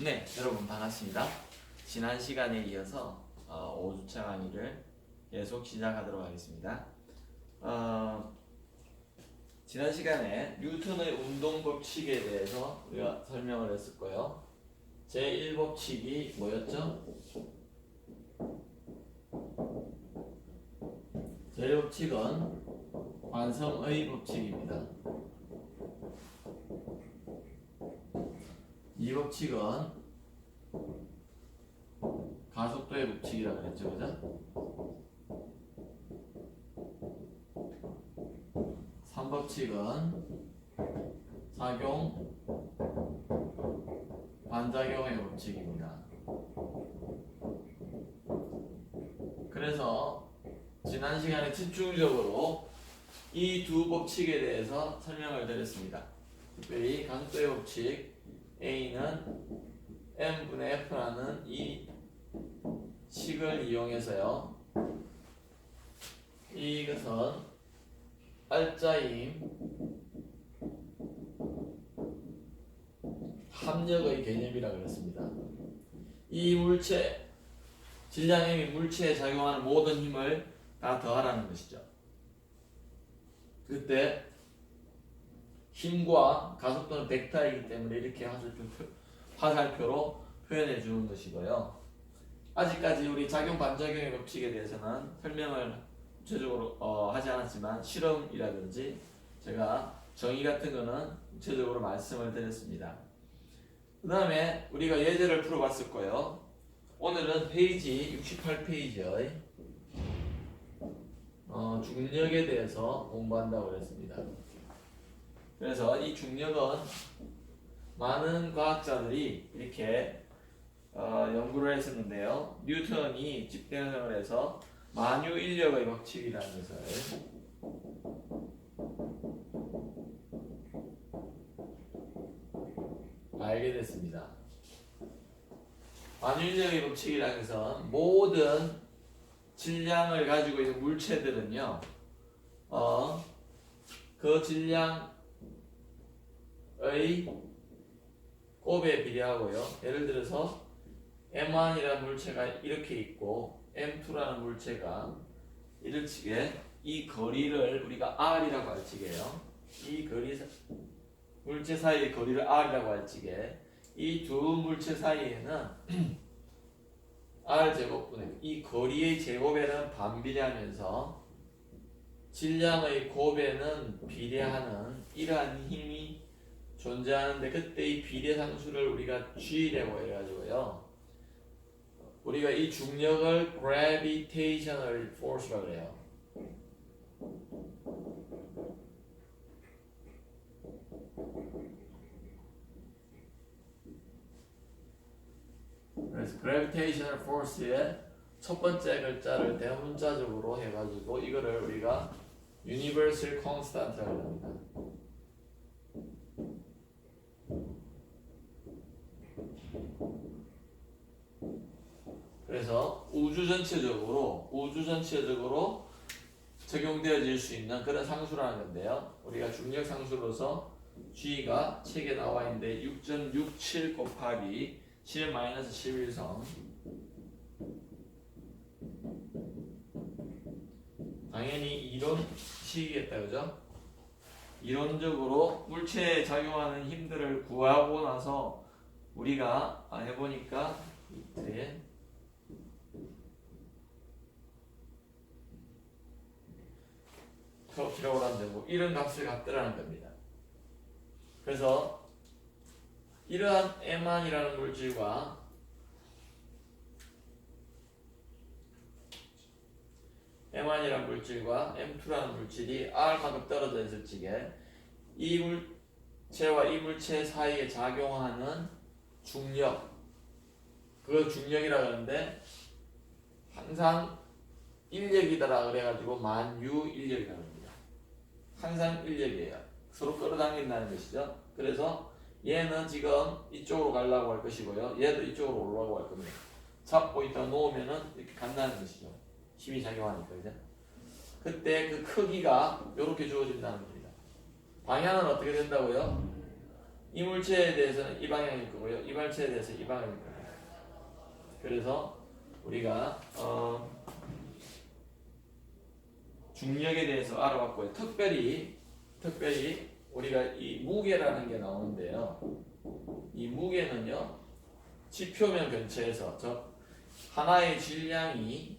네, 여러분 반갑습니다. 지난 시간에 이어서 5주차 강의를 계속 시작하도록 하겠습니다. 지난 시간에 뉴턴의 운동 법칙에 대해서 우리가 설명을 했었고요. 제1법칙이 뭐였죠? 제1법칙은 관성의 법칙입니다. 이 법칙은 가속도의 법칙이라고 했죠, 그죠? 3법칙은 작용, 반작용의 법칙입니다. 그래서 지난 시간에 집중적으로 이 두 법칙에 대해서 설명을 드렸습니다. 특별히 가속도의 법칙 A는 m분의 F라는 이 식을 이용해서요. 이것은 알짜임 합력의 개념이라고 그랬습니다. 이 물체, 질량 m이 물체에 작용하는 모든 힘을 다 더하라는 것이죠. 그때 힘과 가속도는 벡터이기 때문에 이렇게 화살표로 표현해 주는 것이고요. 아직까지 우리 작용 반작용의 법칙에 대해서는 설명을 구체적으로 하지 않았지만 실험이라든지 제가 정의 같은 거는 구체적으로 말씀을 드렸습니다. 그 다음에 우리가 예제를 풀어봤을 거예요. 오늘은 페이지 68페이지의 중력에 대해서 공부한다고 했습니다. 그래서 이 중력은 많은 과학자들이 이렇게 연구를 했었는데요. 뉴턴이 집대응을 해서 만유인력의 법칙이라는 것을 알게 됐습니다. 만유인력의 법칙이라는 것은 모든 질량을 가지고 있는 물체들은요, 그 질량의 곱에 비례하고요. 예를 들어서 M1이라는 물체가 이렇게 있고 M2라는 물체가 이렇게 이 거리를 우리가 R이라고 할 적에요. 이 거리 물체 사이의 거리를 R이라고 할 적에 이 두 물체 사이에는 R 제곱분의 이 거리의 제곱에는 반비례하면서 질량의 곱에는 비례하는 이러한 힘이 존재하는데 그때 이 비례상수를 우리가 G라고 해가지고요. 우리가 이 중력을 gravitational force라고 해요. 그래서 gravitational force의 첫 번째 글자를 대문자적으로 해가지고 이거를 우리가 universal constant라고 합니다. 그래서 우주 전체적으로 적용되어질 수 있는 그런 상수라는 건데요. 우리가 중력 상수로서 G가 책에 나와 있는데 6.67 곱하기 7-11성 당연히 이론식이겠다, 그죠? 이론적으로 물체에 작용하는 힘들을 구하고 나서 우리가 해보니까 이때 키로그램 되고 이런 값을 갖더라는 겁니다. 그래서 이러한 M1이라는 물질과 M2라는 물질이 R만큼 떨어져 있을 적에 이 물체와 이 물체 사이에 작용하는 중력, 그걸 중력이라고 하는데 항상 인력이다라 그래가지고 만유인력이라고 합니다. 항상 인력이에요. 서로 끌어당긴다는 것이죠. 그래서 얘는 지금 이쪽으로 가려고 할 것이고요. 얘도 이쪽으로 올라가고 할 겁니다. 잡고 있다 놓으면은 이렇게 간다는 것이죠. 힘이 작용하니까, 이제. 그때 그 크기가 이렇게 주어진다는 겁니다. 방향은 어떻게 된다고요? 이물체에 대해서는 이 방향일 거고요. 이물체에 대해서 이 방향일 거고요. 그래서 우리가 중력에 대해서 알아봤고요. 특별히 우리가 이 무게라는 게 나오는데요. 이 무게는요, 지표면 근처에서 하나의 질량이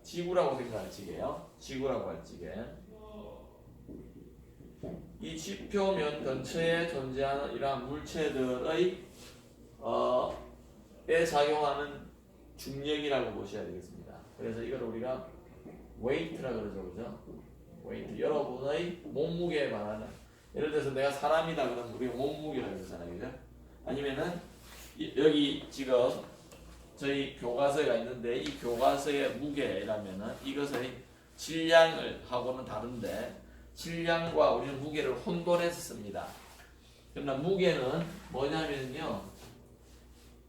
지구라고 생각할 적이에요. 지구라고 할 적에 이 지표면 근처에 존재하는 이러한 물체들의 에 작용하는 중력이라고 보셔야 되겠습니다. 그래서 이걸 우리가 웨이트라고 그러죠, 그죠? 웨이트. 여러분의 몸무게에 말하는, 예를 들어서 내가 사람이다 그러면 우리가 몸무게라고 그러잖아요, 그죠? 아니면은 여기 지금 저희 교과서가 있는데 이 교과서의 무게라면은 이것의 질량을 하고는 다른데 질량과 우리는 무게를 혼돈해서 씁니다. 그러나 무게는 뭐냐면요,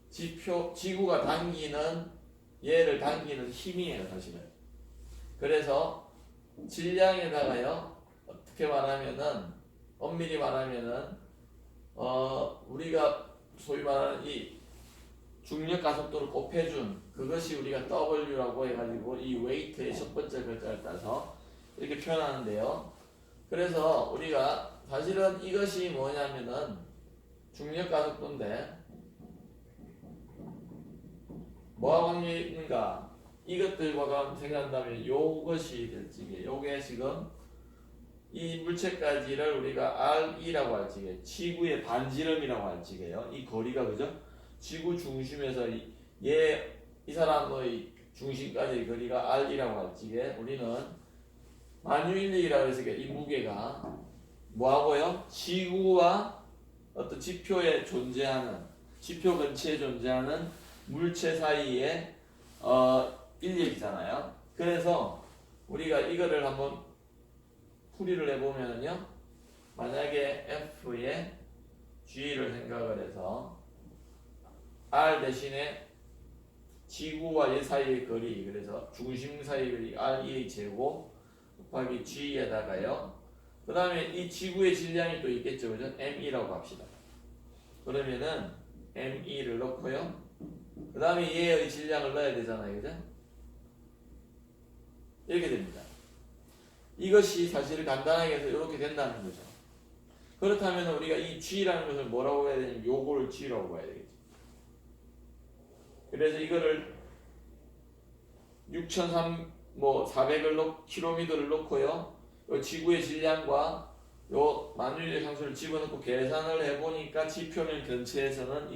지구가 당기는 얘를 당기는 힘이에요, 사실은. 그래서 질량에다가요, 어떻게 말하면은 엄밀히 말하면은 우리가 소위 말하는 이 중력 가속도를 곱해준 그것이 우리가 W라고 해가지고 이 웨이트의 첫 번째 글자를 따서 이렇게 표현하는데요. 그래서 우리가 사실은 이것이 뭐냐면은 중력 가속도인데 뭐하고 관계있는가? 이것들과 생각한다면 요것이 될 적에 요게 지금 이 물체까지를 우리가 R이라고 할 적에 지구의 반지름이라고 할 적에요. 이 거리가 그죠? 지구 중심에서 이 사람의 중심까지의 거리가 R이라고 할 적에 우리는 만유인력이라고 해서 이 무게가 뭐하고요? 지구와 어떤 지표에 존재하는 지표 근처에 존재하는 물체 사이의 인력이잖아요. 그래서 우리가 이거를 한번 풀이를 해보면요, 만약에 F에 G를 생각을 해서 R 대신에 지구와 얘 사이의 거리, 그래서 중심 사이의 거리 RE의 제곱 곱하기 G에다가요, 그 다음에 이 지구의 질량이 또 있겠죠, 그죠? ME라고 합시다. 그러면은 ME를 넣고요, 그 다음에 얘의 질량을 넣어야 되잖아요, 그죠? 이렇게 됩니다. 이것이 사실 간단하게 해서 이렇게 된다는 거죠. 그렇다면 우리가 이 G라는 것을 뭐라고 해야 되냐면 요거를 G라고 봐야 되겠죠. 그래서 이거를 6,400을 킬로미터를 놓고요, 요 지구의 질량과 요 만유인력 상수를 집어넣고 계산을 해보니까 지표면 근처에서는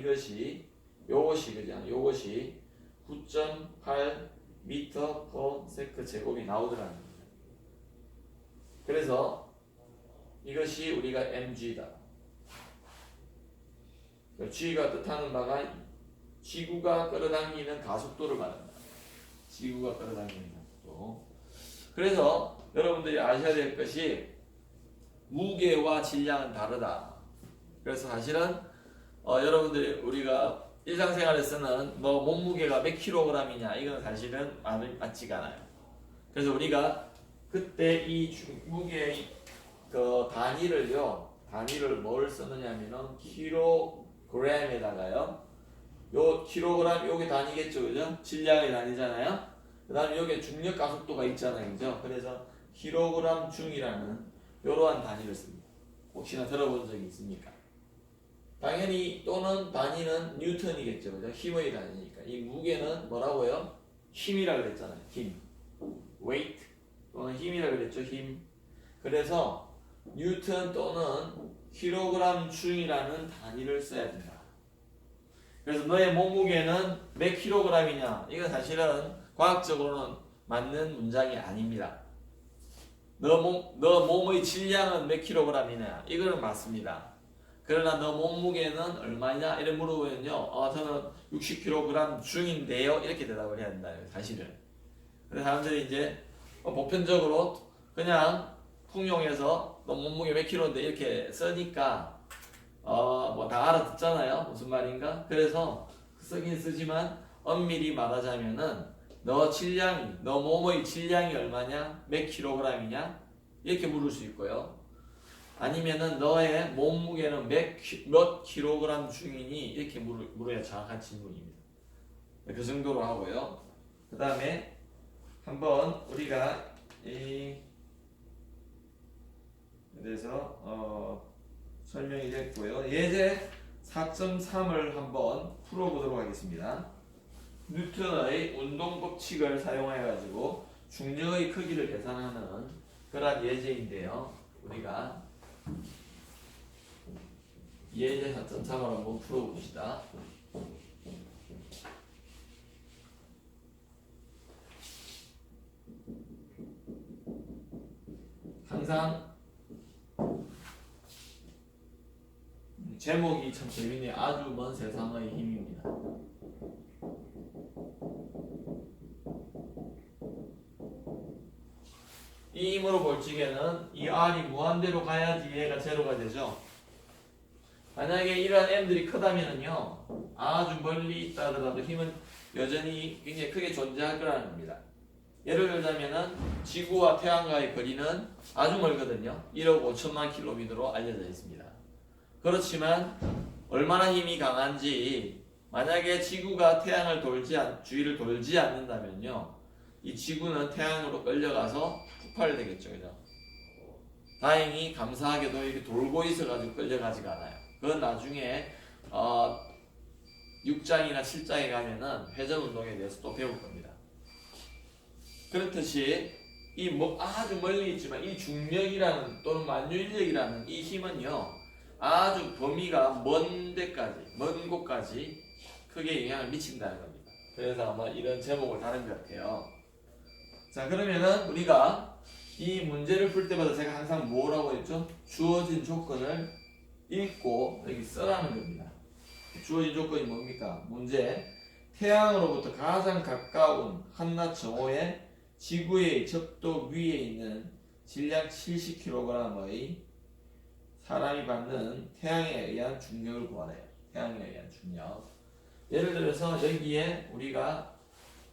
요것이 그죠? 요것이 9.8 미터 퍼 세크 제곱이 나오더라는 거예요. 그래서 이것이 우리가 mg다. g가 뜻하는 바가 지구가 끌어당기는 가속도를 말한다. 지구가 끌어당기는 가속도. 그래서 여러분들이 아셔야 될 것이 무게와 질량은 다르다. 그래서 사실은 여러분들이 우리가 일상생활에서는 뭐 몸무게가 몇 킬로그램이냐 이건 사실은 맞지가 않아요. 그래서 우리가 그때 이 무게의 그 단위를 뭘 쓰느냐면은 킬로그램에다가요, 요 킬로그램 요게 단위겠죠, 그죠? 질량의 단위잖아요. 그 다음에 요게 중력 가속도가 있잖아요, 그죠? 그래서 킬로그램 중이라는 요러한 단위를 씁니다. 혹시나 들어본 적이 있습니까? 당연히 또는 단위는 뉴턴이겠죠, 그죠? 힘의 단위니까. 이 무게는 뭐라고요? 힘이라 그랬잖아요, 힘. weight 또는 힘이라 그랬죠, 힘. 그래서 뉴턴 또는 킬로그램 중이라는 단위를 써야 된다. 그래서 너의 몸무게는 몇 킬로그램이냐? 이건 사실은 과학적으로는 맞는 문장이 아닙니다. 너 몸의 질량은 몇 킬로그램이냐? 이거는 맞습니다. 그러나 너 몸무게는 얼마냐? 이래 물어보면요, 저는 60kg 중인데요, 이렇게 대답을 해야 된다, 사실은. 그래서 사람들이 이제 보편적으로 그냥 통용해서 너 몸무게 몇 킬로인데 이렇게 쓰니까 뭐 다 알아듣잖아요, 무슨 말인가? 그래서 쓰긴 쓰지만 엄밀히 말하자면은 너 몸의 질량이 얼마냐? 몇 킬로그램이냐? 이렇게 물을 수 있고요. 아니면은 너의 몸무게는 몇 킬로그램 중이니 이렇게 물어야 정확한 질문입니다. 그 정도로 하고요. 그 다음에 한번 우리가 그래서 설명이 됐고요. 예제 4.3을 한번 풀어보도록 하겠습니다. 뉴턴의 운동 법칙을 사용해 가지고 중력의 크기를 계산하는 그런 예제인데요. 우리가 예제 4.3을 한번 풀어봅시다. 항상 제목이 참 재밌네요. 아주 먼 세상의 힘입니다. 이 힘으로 볼 적에는 이 R이 무한대로 가야지 얘가 제로가 되죠. 만약에 이런 M들이 크다면은요, 아주 멀리 있다 하더라도 힘은 여전히 굉장히 크게 존재할 거라는 겁니다. 예를 들자면은 지구와 태양과의 거리는 아주 멀거든요. 1억 5천만 킬로미터로 알려져 있습니다. 그렇지만 얼마나 힘이 강한지, 만약에 지구가 태양을 주위를 돌지 않는다면요, 이 지구는 태양으로 끌려가서 폭발되겠죠, 그죠? 다행히 감사하게도 이렇게 돌고 있어가지고 끌려가지가 않아요. 그건 나중에 6장이나 7장에 가면은 회전 운동에 대해서 또 배울 겁니다. 그렇듯이 아주 멀리 있지만 이 중력이라는 또는 만유인력이라는 이 힘은요, 아주 범위가 먼 곳까지 크게 영향을 미친다는 겁니다. 그래서 아마 이런 제목을 다른 것 같아요. 자, 그러면은 우리가 이 문제를 풀 때마다 제가 항상 뭐라고 했죠? 주어진 조건을 읽고 여기 써라는 겁니다. 주어진 조건이 뭡니까? 문제. 태양으로부터 가장 가까운 한낮 정오에 지구의 적도 위에 있는 질량 70kg의 사람이 받는 태양에 의한 중력을 구하래요. 태양에 의한 중력. 예를 들어서 여기에 우리가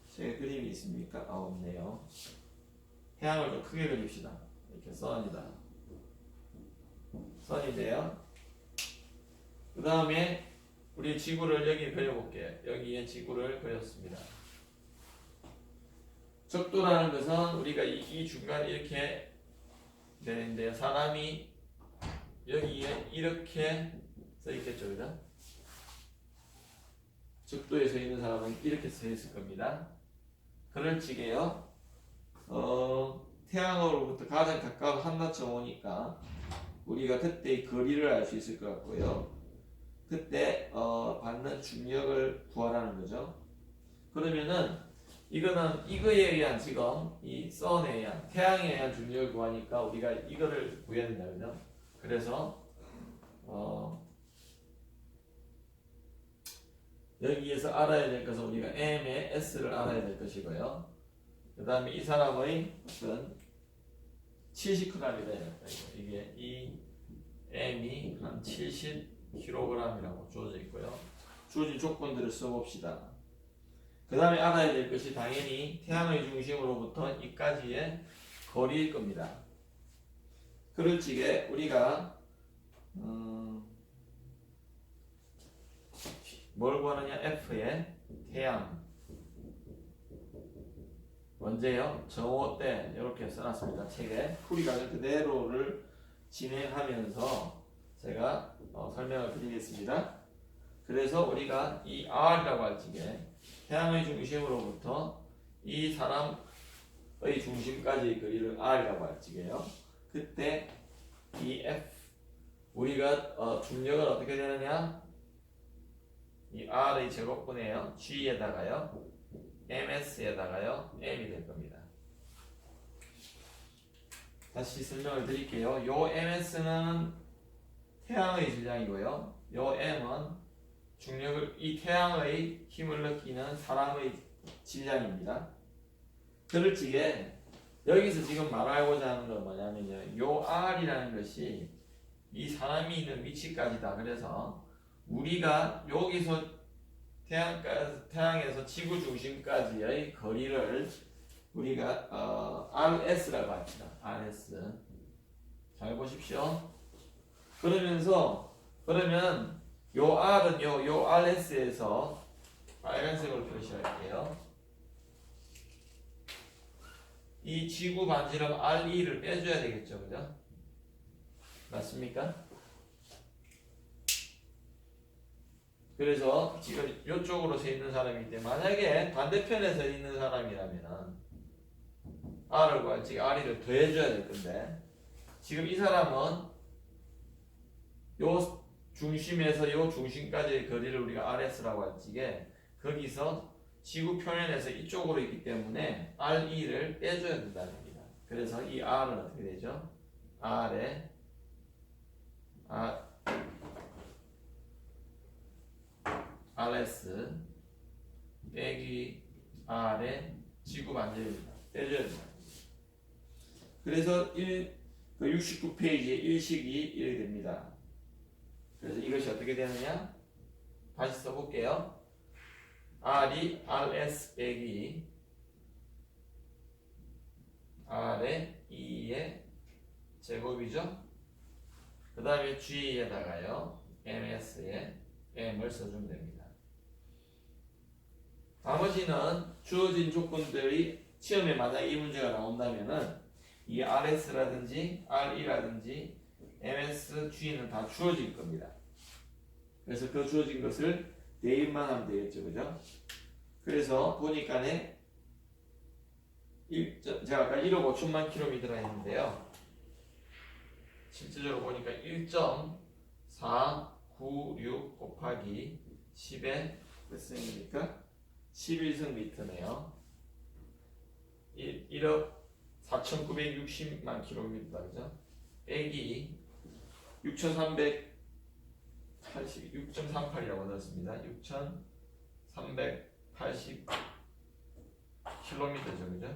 제 그림이 있습니까? 없네요. 태양을 좀 크게 그립시다. 이렇게 선이다. 선인데요. 그 다음에 우리 지구를 여기 그려볼게요. 여기에 지구를 그렸습니다. 적도라는 것은 우리가 이 중간에 이렇게 되는데요. 사람이 여기에 이렇게 써 있겠죠, 그죠? 적도에 서 있는 사람은 이렇게 서 있을 겁니다. 그럴 적에요. 태양으로부터 가장 가까운 한낮 정오니까 우리가 그때의 거리를 알 수 있을 것 같고요. 그때 받는 중력을 구하라는 거죠. 그러면은 이거에 의한 지금 이 선에 의한 태양에 의한 중력을 구하니까 우리가 이거를 구해야 된다, 그죠? 그래서 여기에서 알아야 될 것은 우리가 M의 S를 알아야 될 것이고요. 그 다음에 이 사람의 어떤 70g이 돼요. 이게 이 M이 한 70kg이라고 주어져 있고요. 주어진 조건들을 써봅시다. 그 다음에 알아야 될 것이 당연히 태양의 중심으로부터 이까지의 거리일 겁니다. 그럴 적에 우리가 뭘 구하느냐? F의 태양 언제요? 정오 때 이렇게 써놨습니다. 책에 풀이 과정 그대로를 진행하면서 제가 설명을 드리겠습니다. 그래서 우리가 이 R이라고 할 적에 태양의 중심으로부터 이 사람의 중심까지의 거리를 R이라고 할 적에요. 그때 이 F 우리가 중력은 어떻게 되느냐? 이 R의 제곱분이에요. G에다가요. MS에다가요. M이 될 겁니다. 다시 설명을 드릴게요. 요 MS는 태양의 질량이고요. 요 M은 이 태양의 힘을 느끼는 사람의 질량입니다. 그럴 적에 여기서 지금 말하고자 하는 건 뭐냐면요. 요 R이라는 것이 이 사람이 있는 위치까지다. 그래서 우리가 여기서 태양에서 지구 중심까지의 거리를 우리가 RS라고 합니다. RS. 잘 보십시오. 그러면 요 R은요, 요 RS에서 빨간색으로 표시할게요. 이 지구 반지름 RE를 빼줘야 되겠죠, 그죠? 맞습니까? 그래서 지금 이쪽으로 서 있는 사람이기 때문에 만약에 반대편에 서 있는 사람이라면 R을 구할지 RE를 더해줘야 될 건데 지금 이 사람은 요 중심에서 요 중심까지의 거리를 우리가 RS라고 할지게 거기서 지구 표면에서 이쪽으로 있기 때문에 RE를 빼줘야 된다는 겁니다. 그래서 이 R은 어떻게 되죠? R에 RS 빼기 R의 지구 반지름입니다. 빼줘야 된다. 그래서 69페이지에 일식이 이렇게 됩니다. 그래서 이것이 어떻게 되느냐? 다시 써볼게요. R이 RS 빼기 R의 2의 제곱이죠. 그 다음에 G에다가요 MS에 M을 써주면 됩니다. 나머지는 주어진 조건들이 시험에 만약 이 문제가 나온다면은 이 RS라든지 RE라든지 MS, G는 다 주어질 겁니다. 그래서 그 주어진 것을 대입만 하면 되겠죠, 그죠? 그래서 보니까는 제가 아까 1억 5천만 킬로미터라 했는데요. 실제적으로 보니까 1.496 곱하기 10의 몇 승입니까? 11승 미터네요. 1억 4,960만 킬로미터, 그죠? 빼기 6,338이라고 얻었습니다. 6,380 킬로미터죠, 그죠?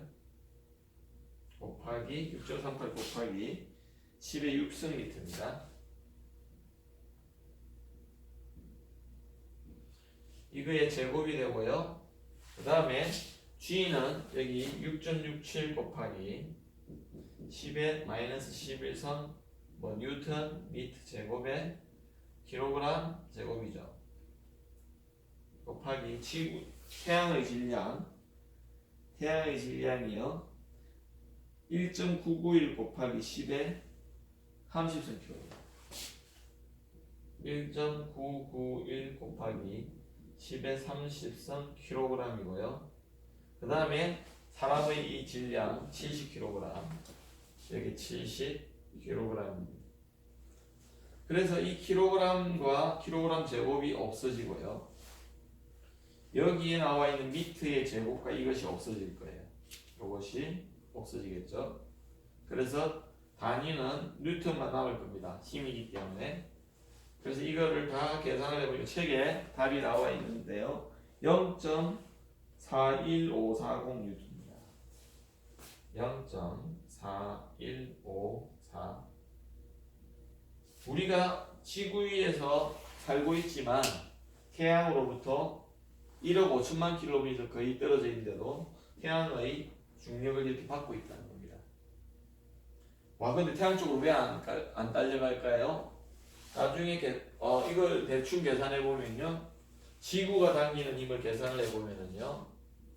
곱하기 6.38 곱하기 10의 6승 미터입니다. 이거의 제곱이 되고요. 그 다음에 G는 여기 6.67 곱하기 10의 마이너스 11선 뉴턴 미터 제곱에 킬로그램 제곱이죠. 곱하기 지구 태양의 질량이요 1.991 곱하기 10의 30선 킬로그램. 1.991 곱하기 10의 30선 킬로그램이고요. 그 다음에 사람의 이 질량 70kg, 여기 70kg입니다. 그래서 이 킬로그램과 킬로그램 제곱이 없어지고요. 여기에 나와 있는 미터의 제곱과 이것이 없어질 거예요. 이것이 없어지겠죠. 그래서 단위는 뉴턴만 남을 겁니다. 힘이기 때문에. 그래서 이거를 다 계산을 해보니까 책에 답이 나와 있는데요. 0.41540 뉴턴입니다. 0.4154. 우리가 지구 위에서 살고 있지만 태양으로부터 1억 5천만 킬로미터 거의 떨어져 있는데도 태양의 중력을 이렇게 받고 있다는 겁니다. 와, 근데 태양 쪽으로 왜 안 딸려갈까요? 나중에 이걸 대충 계산해 보면요, 지구가 당기는 힘을 계산을 해 보면은요,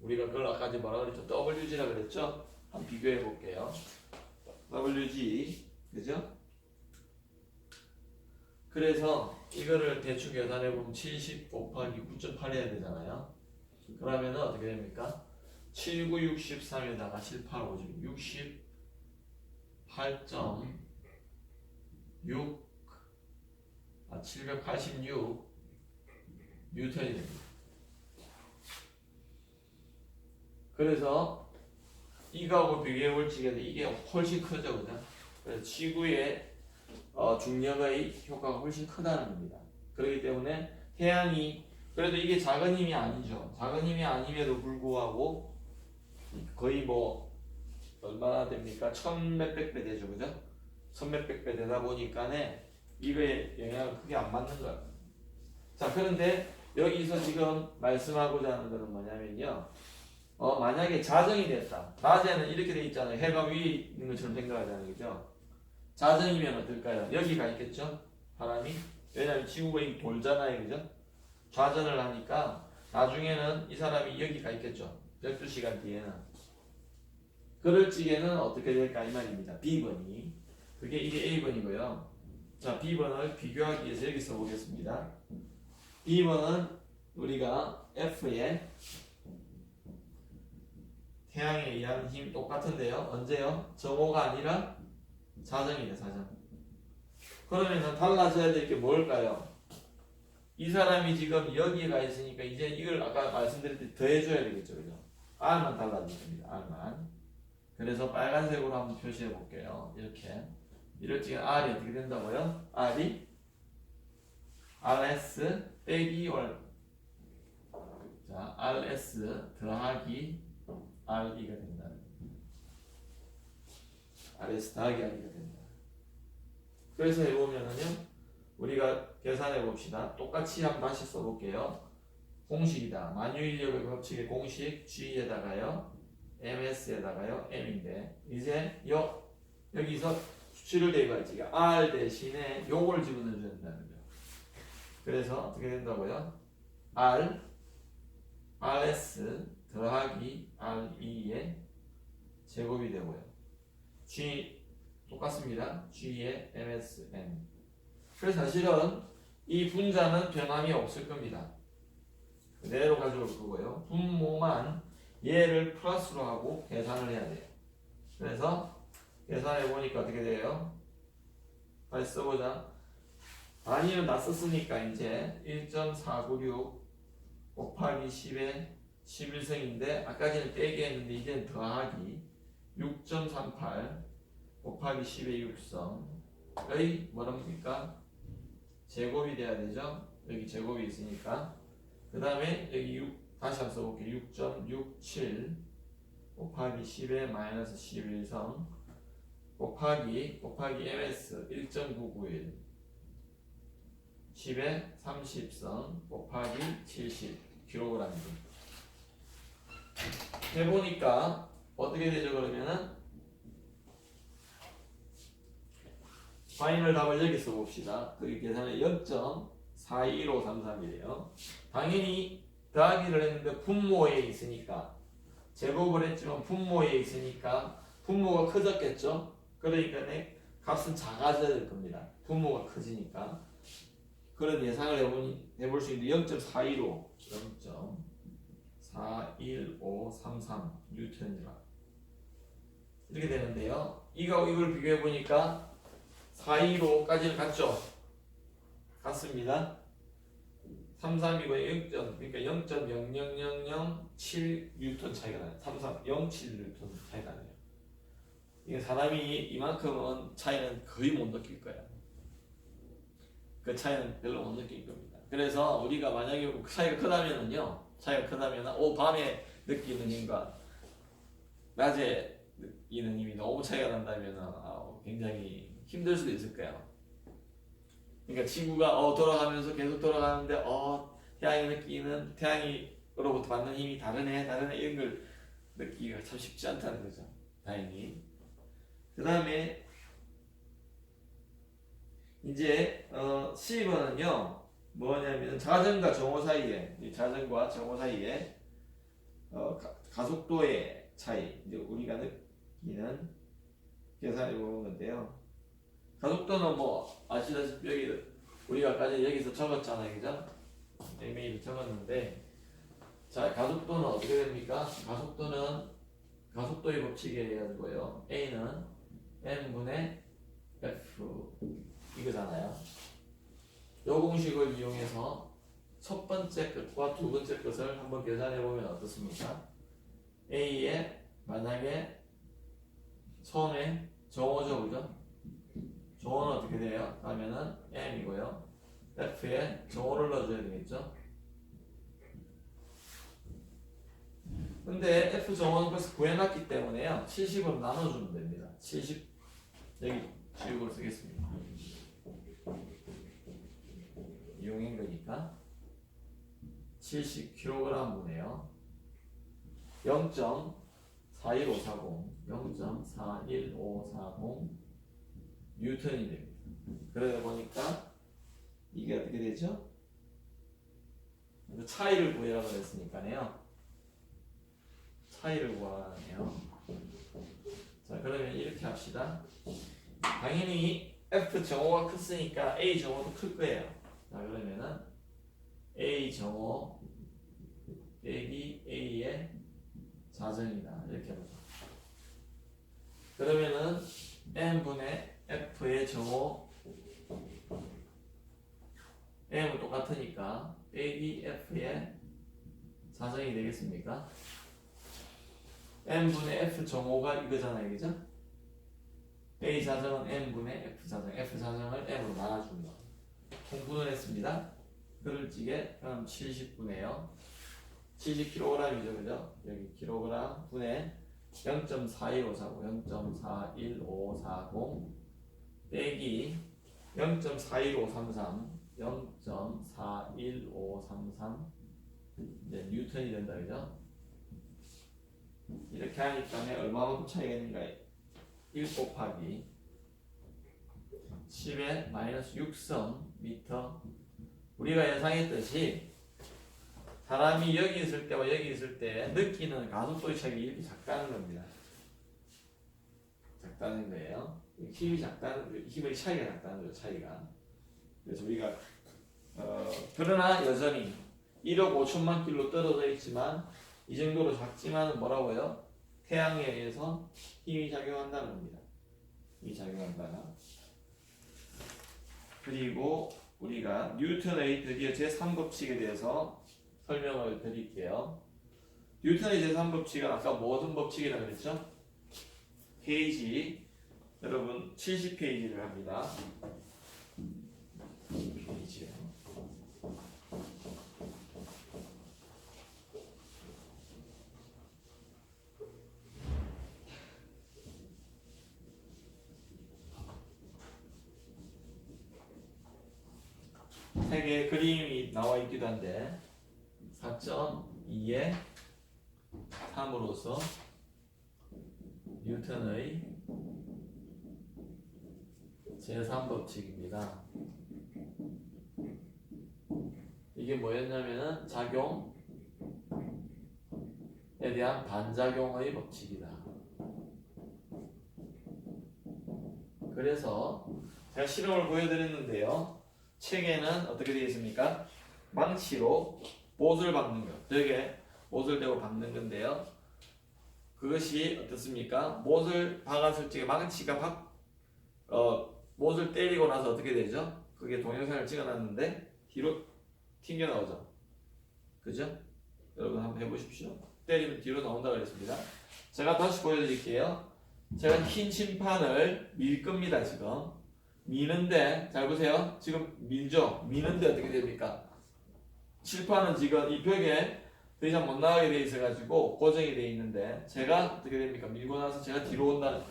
우리가 그걸 아까 뭐라 그랬죠? WG라 그랬죠? 한번 비교해 볼게요. WG, 그죠? 그래서 이거를 대충 계산해 보면 70 곱하기 9.8 해야 되잖아요. 그러면은 어떻게 됩니까? 7963에다가 785 786 뉴턴이 됩니다. 그래서 이거하고 비교해 볼 적에도 이게 훨씬 크죠, 그죠? 그래서 지구의 중력의 효과가 훨씬 크다는 겁니다. 그렇기 때문에 태양이, 그래도 이게 작은 힘이 아니죠. 작은 힘이 아님에도 불구하고 거의 얼마나 됩니까? 1000몇백 배 되죠, 그죠? 1000몇백 배 되다 보니까는 이거에 영향을 크게 안 받는 거예요. 자, 그런데 여기서 지금 말씀하고자 하는 것은 뭐냐면요, 만약에 자정이 됐다. 낮에는 이렇게 돼 있잖아요. 해가 위에 있는 것처럼 생각하잖아요, 그죠? 자정이면 어떨까요? 여기가 있겠죠? 바람이. 왜냐면 지구가 이 돌잖아요, 그죠? 좌전을 하니까 나중에는 이 사람이 여기가 있겠죠. 12시간 뒤에는. 그럴 적에는 어떻게 될까 이 말입니다. B번이. 그게 이게 A번이고요. 자, B번을 비교하기 위해서 여기 써보겠습니다. B번은 우리가 F의 태양에 의한 힘 똑같은데요. 언제요? 정오가 아니라 자정이네, 자정. 그러면은 달라져야 될 게 뭘까요? 이 사람이 지금 여기가 있으니까 이제 이걸 아까 말씀드렸듯이 더해줘야 되겠죠, 그죠? R만 달라질 겁니다, R만. 그래서 빨간색으로 한번 표시해 볼게요. 이렇게. 이럴 적에 R이 어떻게 된다고요? R이 RS 빼기 월. 자, RS 더하기 RE가 된다. RS 더하기 RE가 된다. 그래서 해보면은요, 우리가 계산해 봅시다. 똑같이 한번 다시 써볼게요. 공식이다. 만유인력의 법칙의 공식 G에다가요, MS에다가요, M인데, 이제 여기서 수치를 대입할지 R 대신에 요걸 집어넣어줘야 된다는 거죠. 그래서 어떻게 된다고요? RS 더하기 RE의 제곱이 되고요. G 똑같습니다. G의 MSN. 그래서 사실은 이 분자는 변함이 없을 겁니다. 그대로 가져올 거고요. 분모만 얘를 플러스로 하고 계산을 해야 돼요. 그래서 계산해 보니까 어떻게 돼요? 다시 써보자. 단위는 다 썼으니까 이제 1.496 곱하기 10의 11승인데 아까 전에 빼기 했는데 이제는 더하기 6.38 곱하기 10의 6성의 뭐랍니까? 제곱이 돼야 되죠? 여기 제곱이 있으니까. 그 다음에 여기 6 다시 한번 써볼게요. 6.67 곱하기 10의 마이너스 11성 곱하기 ms 1.991 10의 30성 곱하기 70kg. 해보니까 어떻게 되죠? 그러면은 파이널 답을 여기 써봅시다. 그 계산은 0.41533이래요. 당연히 더하기를 했는데 분모에 있으니까 제곱을 했지만 분모에 있으니까 분모가 커졌겠죠? 그러니까 값은 작아져야 될 겁니다. 분모가 커지니까. 그런 예상을 해볼 수 있는데 0.41533 뉴턴이라 이렇게 되는데요. 이걸 비교해 보니까 415까지는 같죠? 같습니다. 33이고 0.00007 뉴턴 차이가 나요. 3307 뉴턴 차이가 나요. 이게 사람이 이만큼은 차이는 거의 못 느낄 거예요. 그 차이는 별로 못 느낄 겁니다. 그래서 우리가 만약에 차이가 크다면은요, 밤에 느끼는 힘과 낮에 느끼는 힘이 너무 차이가 난다면은 굉장히 힘들 수도 있을 거예요. 그러니까 지구가 돌아가면서 계속 돌아가는데 태양으로부터 받는 힘이 다르네 이런 걸 느끼기가 참 쉽지 않다는 거죠. 다행히. 그 다음에 이제 C번은요 뭐냐면 자전과 정오 사이에 가속도의 차이 이제 우리가 느끼는 계산해 보는 건데요. 가속도는 뭐 아시다시피 여기 우리가 아까 전에 여기서 적었잖아요, 그죠? MA를 적었는데 자 가속도는 어떻게 됩니까? 가속도의 법칙에 의해서고요. A는 M분의 F 이거잖아요. 요 공식을 이용해서 첫 번째 끝과 두 번째 끝을 한번 계산해 보면 어떻습니까? A에 만약에 처음에 정오죠, 그죠? 정오는 어떻게 돼요? 하면은 M이고요. F에 정오를 넣어줘야 되겠죠? 근데 F 정오는 벌써 구해놨기 때문에요. 70으로 나눠주면 됩니다. 70 여기 지우고 쓰겠습니다. 이용인 거니까 70kg 분해요. 0.41540 뉴턴이 됩니다. 그러다 보니까 이게 어떻게 되죠? 차이를 구해라 그랬으니까요. 차이를 구하네요. 자, 그러면 이렇게 합시다. 당연히 F 정오가 컸으니까 A 정오도 클 거예요. 자, 그러면은 A 정오 빼기 A의 자정이다. 이렇게 보자. 그러면은 N분의 F의 정오 M은 똑같으니까 빼기 F의 자정이 되겠습니까? N분의 F 정오가 이거잖아요. 그죠? A 자정은 N분의 F 자정, F 자정을 M으로 나눠준 거. 공분을 했습니다. 그럴 적에 그럼 70분에요. 70kg이죠, 그죠? 여기 kg 분의 0.41540, 0.41540 빼기 0.41533, 0.41533 이제 뉴턴이 된다, 그죠? 이렇게 하니까 얼마만큼 차이가 있는가? 1 곱하기 10의 마이너스 6성 미터. 우리가 예상했듯이 사람이 여기 있을 때와 여기 있을 때 느끼는 가속도의 차이가 이렇게 작다는 겁니다. 작다는 거예요. 힘이 작다는, 힘의 차이가 작다는 거죠, 차이가. 그래서 우리가 그러나 여전히 1억 5천만 킬로 떨어져 있지만 이 정도로 작지만 뭐라고요? 태양에 의해서 힘이 작용한다는 겁니다. 힘이 작용한다. 그리고 우리가 뉴턴의 드디어 제3법칙에 대해서 설명을 드릴게요. 뉴턴의 제3법칙은 아까 무슨 법칙이라고 그랬죠? 페이지 여러분 70페이지를 합니다. 페이지요. 세 개의 그림이 나와 있기도 한데 4.2에 3으로서 뉴턴의 제3법칙입니다. 이게 뭐였냐면은 작용에 대한 반작용의 법칙이다. 그래서 제가 실험을 보여드렸는데요. 책에는 어떻게 되어 있습니까? 망치로 못을 박는 것. 벽에 못을 대고 박는 건데요. 그것이 어떻습니까? 못을 박았을 적에 망치가 못을 때리고 나서 어떻게 되죠? 그게 동영상을 찍어놨는데 뒤로 튕겨 나오죠. 그죠? 여러분 한번 해보십시오. 때리면 뒤로 나온다고 그랬습니다. 제가 다시 보여드릴게요. 제가 흰 칠판을 밀 겁니다. 지금 미는데 잘 보세요. 지금 밀죠. 미는데 어떻게 됩니까? 칠판은 지금 이 벽에 더 이상 못 나가게 돼 있어가지고 고정이 돼 있는데 제가 어떻게 됩니까? 밀고 나서 제가 뒤로 온다는,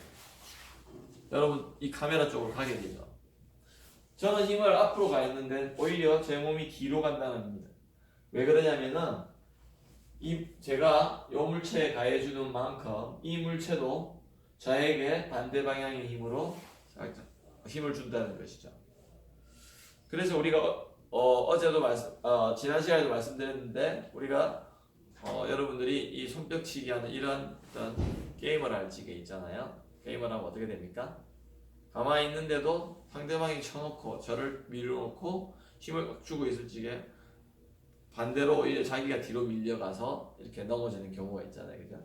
여러분 이 카메라 쪽으로 가게 되죠. 저는 힘을 앞으로 가 있는데 오히려 제 몸이 뒤로 간다는 겁니다. 왜 그러냐면은 제가 이 물체에 가해주는 만큼 이 물체도 저에게 반대 방향의 힘으로 힘을 준다는 것이죠. 그래서 우리가 어제도 지난 시간에도 말씀드렸는데 우리가 여러분들이 이 손뼉치기 하는 이런 어떤 게임을 할 적에 있잖아요. 게임을 하면 어떻게 됩니까? 가만히 있는데도 상대방이 쳐놓고 저를 밀어놓고 힘을 꽉 주고 있을 적에 반대로 오히려 자기가 뒤로 밀려가서 이렇게 넘어지는 경우가 있잖아요. 그죠?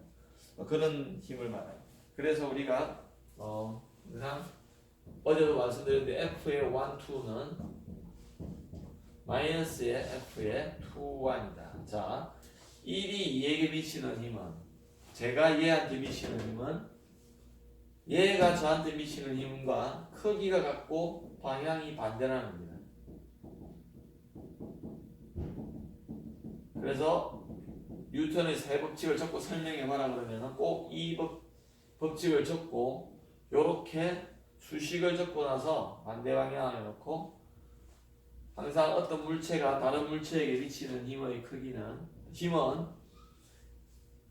그런 힘을 말해요. 그래서 우리가 항상 어제도 말씀드렸는데 F의 1, 2는 마이너스의 F의 2, 1이다. 자, 1이 2에게 미치는 힘은, 제가 얘한테 미치는 힘은 얘가 저한테 미치는 힘과 크기가 같고 방향이 반대라는 겁니다. 그래서 뉴턴의 세 법칙을 적고 설명해봐라 그러면 꼭 이 법칙을 적고 요렇게 수식을 적고 나서 반대 방향을 놓고 항상 어떤 물체가 다른 물체에게 미치는 힘은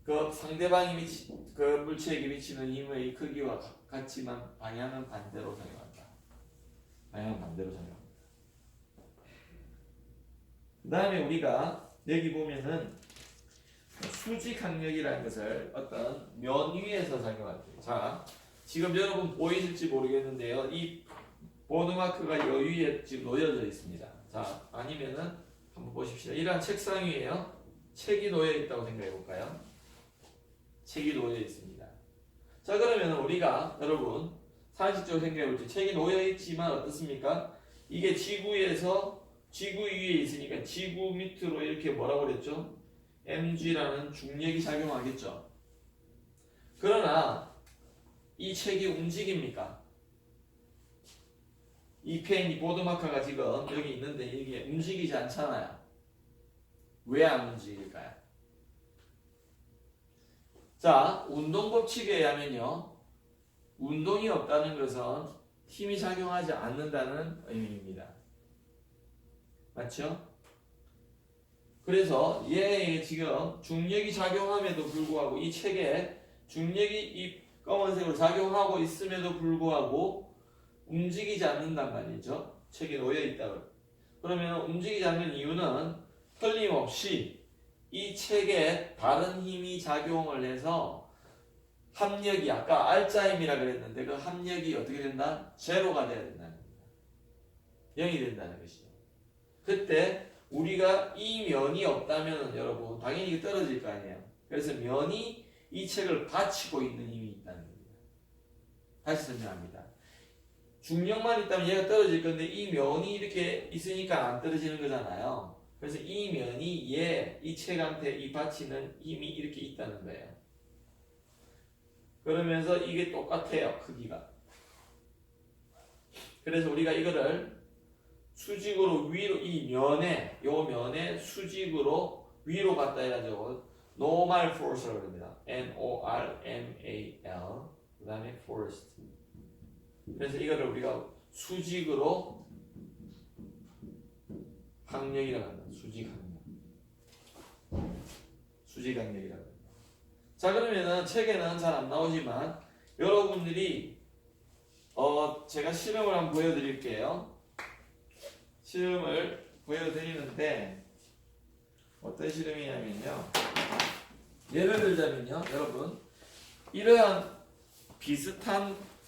그 상대방이 그 물체에게 미치는 힘의 크기와 같지만 방향은 반대로 작용한다. 방향은 반대로 작용한다. 그 다음에 우리가 여기 보면은 수지 강력이라는 것을 어떤 면 위에서 작용할게요. 자, 지금 여러분 보이실지 모르겠는데요. 이 보드마크가 여 위에 지금 놓여져 있습니다. 자, 아니면은 한번 보십시오. 이러한 책상 위에요. 책이 놓여 있다고 생각해 볼까요? 책이 놓여 있습니다. 자, 그러면 우리가 여러분 상식적으로 생각해 볼때 책이 놓여 있지만 어떻습니까? 이게 지구 위에 있으니까 지구 밑으로 이렇게 뭐라고 그랬죠? mg라는 중력이 작용하겠죠. 그러나 이 책이 움직입니까? 이 펜, 이 보드마커가 지금 여기 있는데 이게 움직이지 않잖아요. 왜 안 움직일까요? 자, 운동 법칙에 의하면요. 운동이 없다는 것은 힘이 작용하지 않는다는 의미입니다. 맞죠? 그래서 얘 지금 중력이 작용함에도 불구하고 이 책에 중력이 이 검은색으로 작용하고 있음에도 불구하고 움직이지 않는단 말이죠. 책에 놓여 있다고. 그러면 움직이지 않는 이유는 틀림없이 이 책에 다른 힘이 작용을 해서 합력이 아까 알짜힘이라 그랬는데 그 합력이 어떻게 된다? 제로가 돼야 된다는 겁니다. 0이 된다는 것이죠. 그때 우리가 이 면이 없다면 여러분 당연히 이게 떨어질 거 아니에요. 그래서 면이 이 책을 받치고 있는 힘이 있다는 겁니다. 다시 설명합니다. 중력만 있다면 얘가 떨어질 건데 이 면이 이렇게 있으니까 안 떨어지는 거잖아요. 그래서 이 면이 이 책한테 이 받치는 힘이 이렇게 있다는 거예요. 그러면서 이게 똑같아요. 크기가. 그래서 우리가 이거를 수직으로 위로 요 면에 수직으로 위로 갔다 해가지고 normal force라고 합니다. N-O-R-M-A-L 그 다음에 force. 그래서 이거를 우리가 수직으로 항력이라고 합니다. 수직항력이라고 합니다. 자, 그러면은 책에는 잘 안 나오지만 여러분들이 제가 실험을 한번 보여드릴게요. 실험을 보여드리는데 어떤 실험이냐면요. 예를 들자면요, 여러분 이러한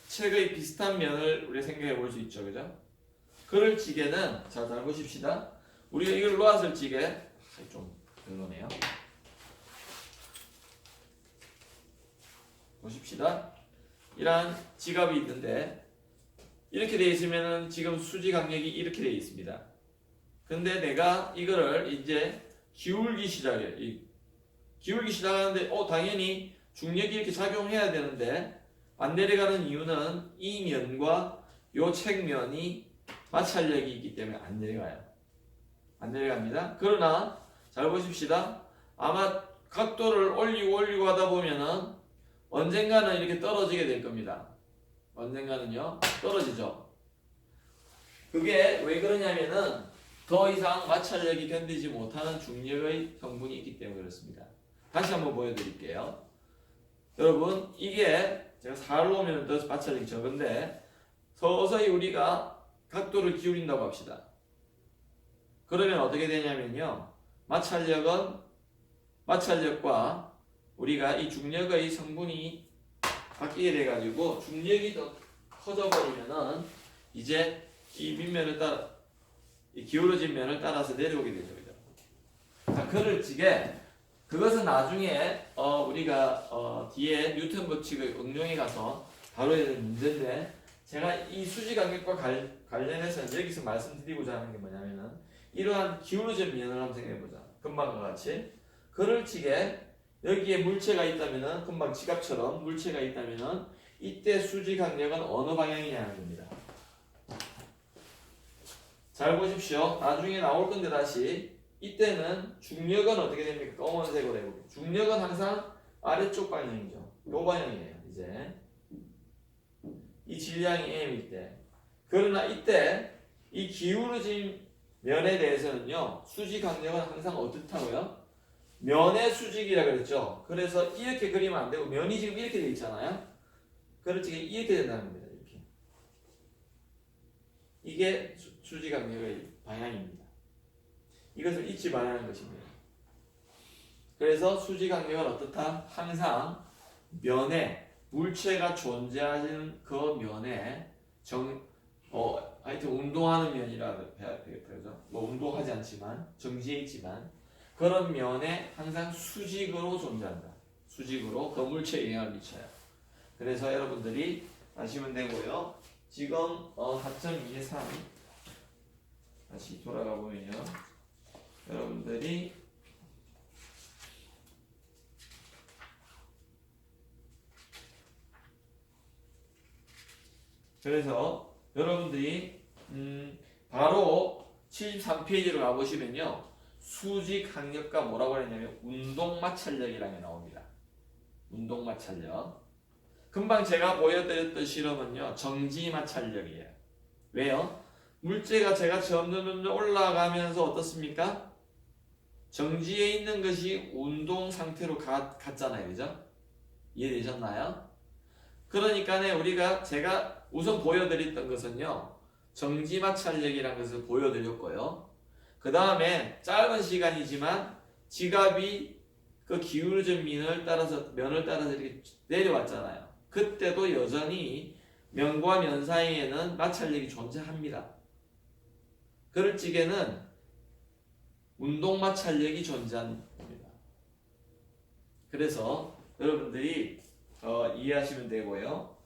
책의 비슷한 면을 우리가 생각해 볼 수 있죠, 그죠? 그럴 지게는 잘 보십시다. 우리가 이걸 놓았을 지게 좀 별로네요. 보십시다. 이러한 지갑이 있는데 이렇게 되어 있으면은 지금 수지 강력이 이렇게 되어 있습니다. 근데 내가 이거를 이제 기울기 시작해요. 기울기 시작하는데 당연히 중력이 이렇게 작용해야 되는데 안 내려가는 이유는 이 면과 요 책면이 마찰력이 있기 때문에 안 내려가요. 안 내려갑니다. 그러나 잘 보십시다. 아마 각도를 올리고 하다 보면은 언젠가는 이렇게 떨어지게 될 겁니다. 언젠가는요 떨어지죠. 그게 왜 그러냐면은 더 이상 마찰력이 견디지 못하는 중력의 성분이 있기 때문에 그렇습니다. 다시 한번 보여드릴게요. 여러분 이게 제가 4로 오면 더 마찰력이 적은데 서서히 우리가 각도를 기울인다고 합시다. 그러면 어떻게 되냐면요 마찰력과 우리가 이 중력의 성분이 바뀌게 돼가지고 중력이 더 커져버리면은 이제 이 밑면을 따라 이 기울어진 면을 따라서 내려오게 되죠. 그죠? 자, 그럴 적에 그것은 나중에 우리가 뒤에 뉴턴 법칙의 응용에 가서 다뤄야 될 문제인데 제가 이 수지 간격과 관련해서 여기서 말씀드리고자 하는 게 뭐냐면은 이러한 기울어진 면을 한번 생각해보자. 금방과 같이 그럴 적에 여기에 물체가 있다면은 금방 지갑처럼 물체가 있다면은 이때 수지 강력은 어느 방향이냐는 겁니다. 잘 보십시오. 나중에 나올 건데 다시 이때는 중력은 어떻게 됩니까? 검은색으로 해볼게요. 중력은 항상 아래쪽 방향이죠. 요 방향이에요. 이제 이 질량이 m일 때. 그러나 이때 이 기울어진 면에 대해서는요. 수지 강력은 항상 어떻다고요? 면의 수직이라 그랬죠. 그래서 이렇게 그리면 안 되고 면이 지금 이렇게 돼 있잖아요. 그렇지 이렇게 된다는 겁니다. 이렇게. 이게 수지 강력의 방향입니다. 이것을 잊지 말아야 하는 것입니다. 그래서 수직 간격은 어떻다? 항상 면에 물체가 존재하는 그 면에 하여튼 운동하는 면이라 해야 되겠다. 그죠? 뭐 운동하지 않지만 정지해 있지만 그런 면에 항상 수직으로 존재한다. 수직으로 그 물체에 영향을 미쳐요. 그래서 여러분들이 아시면 되고요. 지금 4.23 다시 돌아가 보면요. 여러분들이 그래서 여러분들이 바로 73페이지로 가보시면요. 수직 강력과 뭐라고 했냐면 운동마찰력이라는 게 나옵니다. 운동마찰력. 금방 제가 보여드렸던 실험은요. 정지마찰력이에요. 왜요? 물체가 제가 점점 올라가면서 어떻습니까? 정지해 있는 것이 운동 상태로 갔잖아요. 그죠? 이해되셨나요? 그러니까 우리가 제가 우선 보여드렸던 것은요. 정지마찰력이라는 것을 보여드렸고요. 그 다음에 짧은 시간이지만 지갑이 그 기울어진 면을 따라서 이렇게 내려왔잖아요. 그때도 여전히 면과 면 사이에는 마찰력이 존재합니다. 그럴 적에는 운동 마찰력이 존재합니다. 그래서 여러분들이 이해하시면 되고요.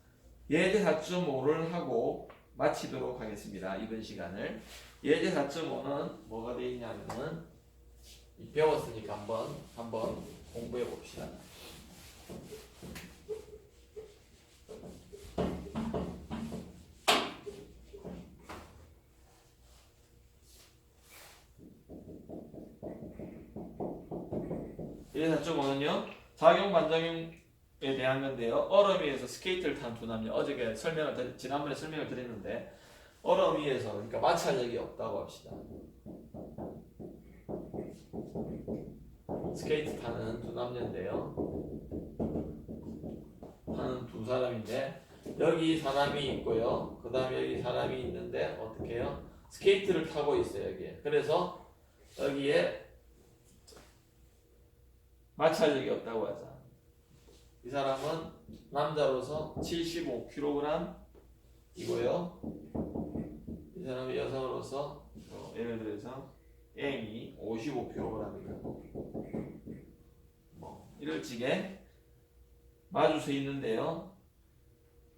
예제 4.5를 하고 마치도록 하겠습니다. 이번 시간을. 예제 4.5는 뭐가 되어 있냐면은 배웠으니까 한번 공부해 봅시다. 예제 4.5는요. 작용 반작용에 대한 건데요. 얼음 위에서 스케이트를 탄 두 남녀. 지난번에 설명을 드렸는데 얼음 위에서 그러니까 마찰력이 없다고 합시다. 스케이트 타는 두 남녀인데요. 타는 두 사람인데 여기 사람이 있고요. 그 다음에 여기 사람이 있는데 어떻게 해요? 스케이트를 타고 있어요. 여기에. 그래서 여기에 마찰력이 없다고 하자. 이 사람은 남자로서 75kg 이고요. 이 사람은 여성으로서 예를 들어서 M이 55kg입니다. 이럴 적에 마주 서 있는데요.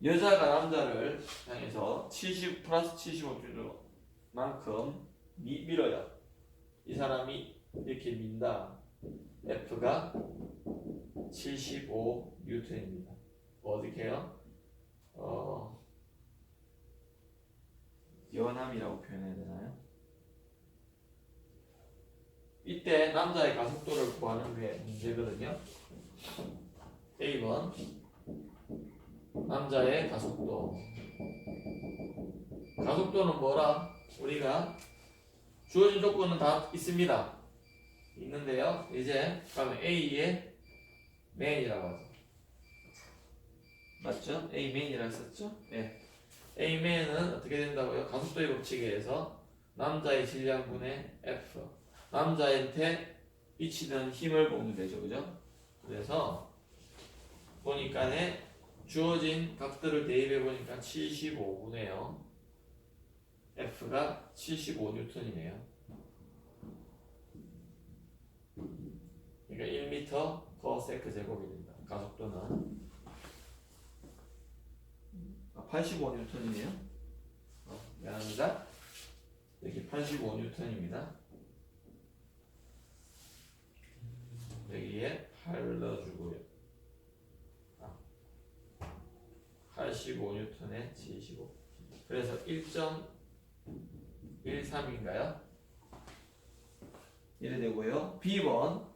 여자가 남자를 향해서 70 플러스 75kg만큼 밀어요. 이 사람이 이렇게 민다. F가 75N입니다. 어떻게 해요? 연함이라고 표현해야 되나요? 이때 남자의 가속도를 구하는 게 문제거든요. A번 남자의 가속도. 가속도는 뭐라? 우리가 주어진 조건은 다 있습니다. 있는데요. 이제 그러면 A의 맨이라고 하죠. 맞죠? A 맨이라고 썼죠? 네. A 맨은 어떻게 된다고요? 가속도의 법칙에 의해서 남자의 질량분의 F. 남자한테 미치는 힘을 보면 되죠. 그죠? 그래서 보니까 주어진 각도를 대입해 보니까 75분의 F가 75N이네요. 그러니까 1m per sec 제곱이 된다. 가속도는 85N이네요. 미안합니다. 여기 85N입니다. 여기에 8 넣어주고요. 85N에 75. 그래서 1.13인가요? 이래 되고요. B번.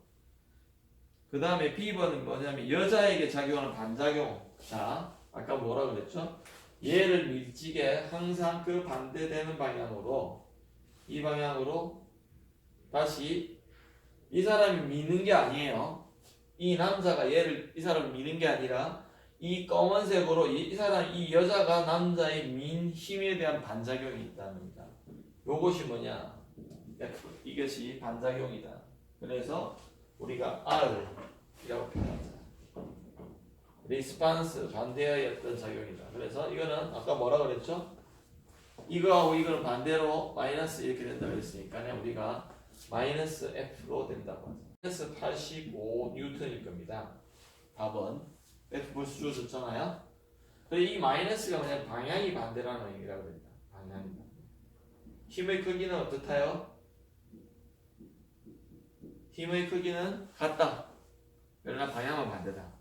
그 다음에 B번은 뭐냐면 여자에게 작용하는 반작용. 자, 아까 뭐라 그랬죠? 얘를 밀집에 항상 그 반대되는 방향으로 이 방향으로 다시 이 사람이 미는 게 아니에요. 이 남자가 이 사람을 미는 게 아니라 이 검은색으로 이 여자가 남자의 민 힘에 대한 반작용이 있다는 겁니다. 요것이 뭐냐? F 이것이 반작용이다. 그래서 우리가 R이라고 표현하자. 리스판스 반대의 어떤 작용이다. 그래서 이거는 아까 뭐라 그랬죠? 이거하고 이거는 반대로 마이너스 이렇게 된다고 했으니까 우리가 마이너스 F로 된다고 하죠. 마이너스 85 뉴턴일 겁니다. 답은 F 벌써 주어졌잖아요. 그리고 이 마이너스가 그냥 방향이 반대라는 얘기라고 합니다. 방향이 반대. 힘의 크기는 어떻다요? 힘의 크기는 같다. 그러나 방향은 반대다.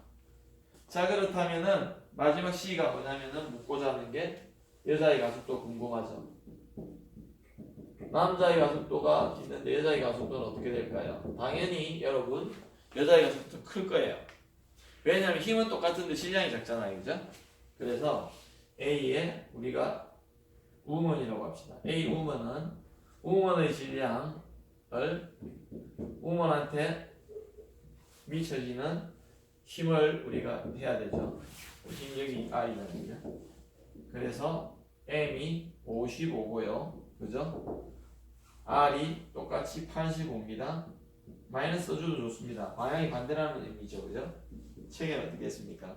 자, 그렇다면은 마지막 C가 뭐냐면은 묻고자 하는 게 여자의 가속도 궁금하죠. 남자의 가속도가 있는데 여자의 가속도는 어떻게 될까요? 당연히 여러분 여자의 가속도 클 거예요. 왜냐하면 힘은 똑같은데 질량이 작잖아요, 그죠? 그래서 A에 우리가 우먼이라고 합시다. A 우먼은 우먼의 질량을 우먼한테 미쳐지는 힘을 우리가 해야 되죠. 힘 여기 I거든요. 그래서 M이 55고요. 그죠? R이 똑같이 85입니다. 마이너스 써줘도 좋습니다. 방향이 반대라는 의미죠. 그죠? 책에는 어떻게 했습니까?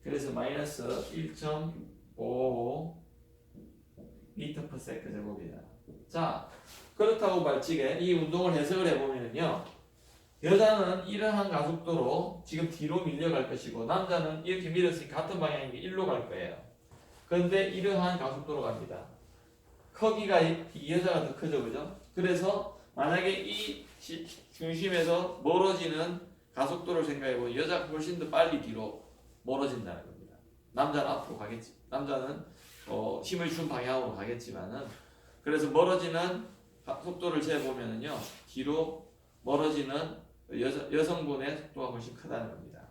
그래서 마이너스 1.55 미터 per 세컨 제곱이다. 자, 그렇다고 말찌게 이 운동을 해석을 해보면요. 여자는 이러한 가속도로 지금 뒤로 밀려갈 것이고 남자는 이렇게 밀었으니까 같은 방향인 게 1로 갈 거예요. 그런데 이러한 가속도로 갑니다. 크기가 이 여자가 더 크죠, 그죠? 그래서 만약에 이 중심에서 멀어지는 가속도를 생각해보면 여자가 훨씬 더 빨리 뒤로 멀어진다는 겁니다. 남자는 앞으로 가겠지. 남자는 힘을 준 방향으로 가겠지만은 그래서 멀어지는 속도를 재보면은요 뒤로 멀어지는 여성분의 속도가 훨씬 크다는 겁니다.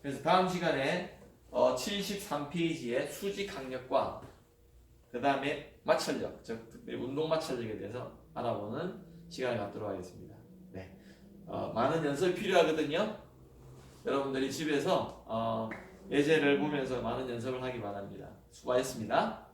그래서 다음 시간에 73페이지의 수직 강력과 그 다음에 마찰력, 즉 특별히 운동 마찰력에 대해서 알아보는 시간을 갖도록 하겠습니다. 네, 많은 연습이 필요하거든요. 여러분들이 집에서 예제를 보면서 많은 연습을 하기 바랍니다. 수고하셨습니다.